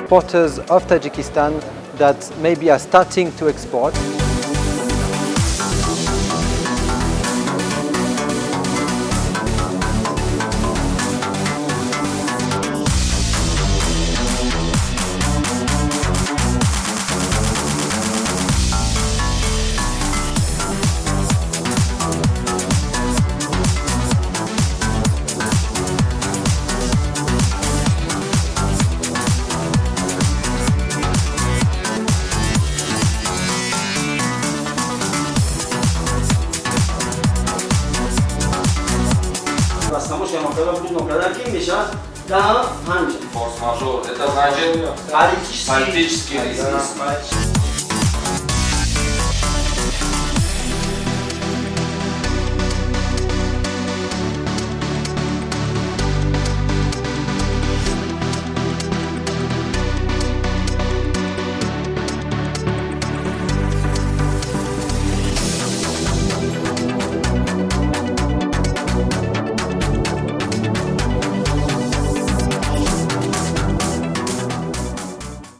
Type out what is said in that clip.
exporters of Tajikistan that maybe are starting to export. Форс-мажор. Это значит политический риск.